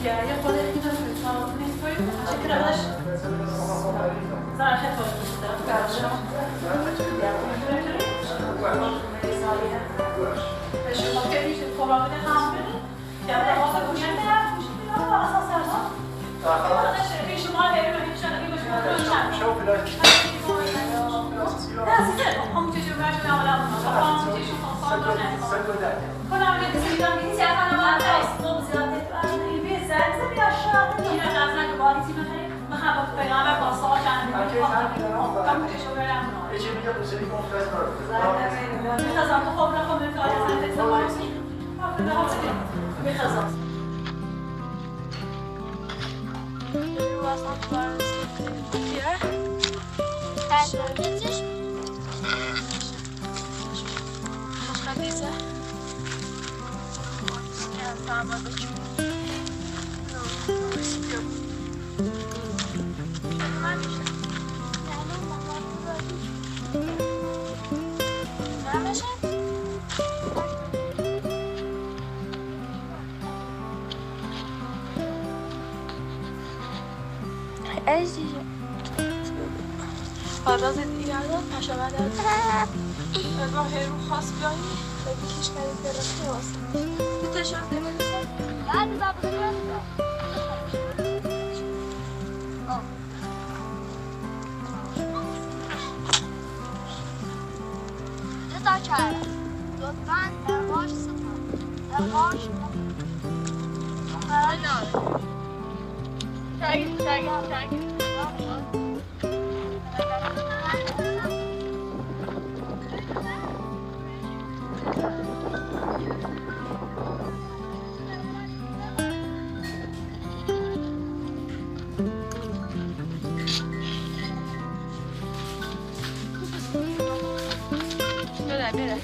یه خود این داره میتونم نیست باید چه کرده زرخه باید برشم شما که میشه خوابه هم یا در واقع گوشه میرم یا اساس هست شما هرو میشن این باشه شو بلاش نه سیستم هم چه جور باشه نمیدونم هم چه شو خواستم نه کنم که سیستم این سیاست نمیاد است تو زیاده این به زنده بیاشاد این از نگاه باریتی میخوای محبت پیغمبر با سال چند کم چه شو برم نه چه میگه بسیاری کنفرانس داره میخواستم تو خوب نخوام کاری زنده سوارسی میخواستم was not here. Možná více. Já tam a doču. No, myslím. Máš ještě? Já nemám. Máme ještě? عزیزه آراز دیگر داد پشمه داد راه رو خاص بیایی بگی کش کردی برسه واسه بیتشون دیگه بعد بابا تا چهره لطفاً درواش سپر درواش برای ناره Thank you. Mira.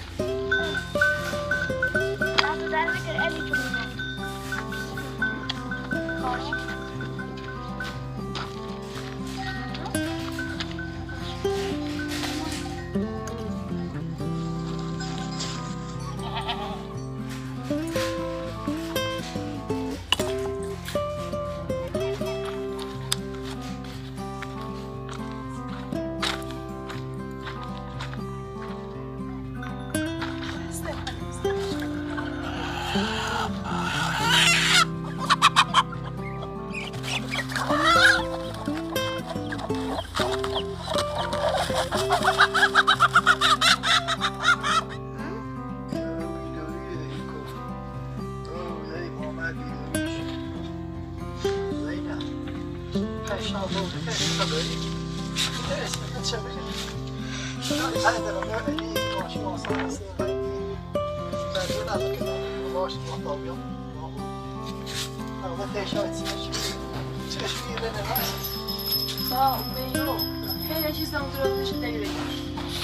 خیلی چیز نمی‌دونم چه داری بگم.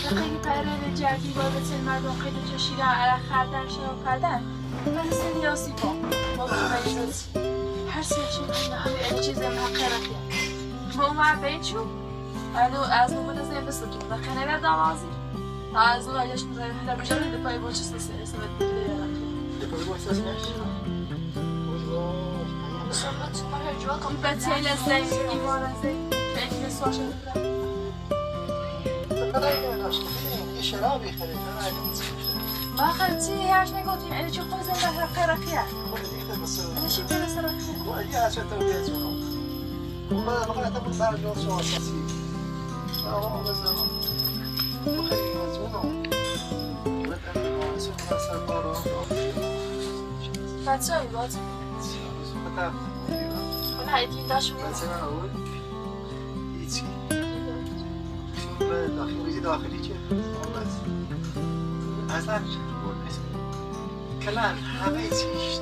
خیلی پرنده جدی وارد مردم خیلی جشیره عرق خردن شروع کردن. من سیاسی با مجلس هر سیاسی همه چیز محققه. ما بیچو از نمونه زیر بسیاری و خیلی دامازی. از اون علیش می‌ذاره هر بجای دفاعی با چیز سمت می‌ده. دفاعی با چیز نمیشه. بچه‌ای لذت ایوان زی. فکر سواشم. یه شرابی خرید ما خلصي هاش نقولي أنا شو خوزة لها قرقية أنا شو بلا سرقية وأجي عشان توجيهاتهم وما بقى تبغى بعد جوز شو أساسي فهو بزمان وخليهم وتأمل سوى سفارة فتسوي بات فتاة من هايدين داش فتاة أول يتسي داخلي داخلي كيف اصلا کلان همه چیش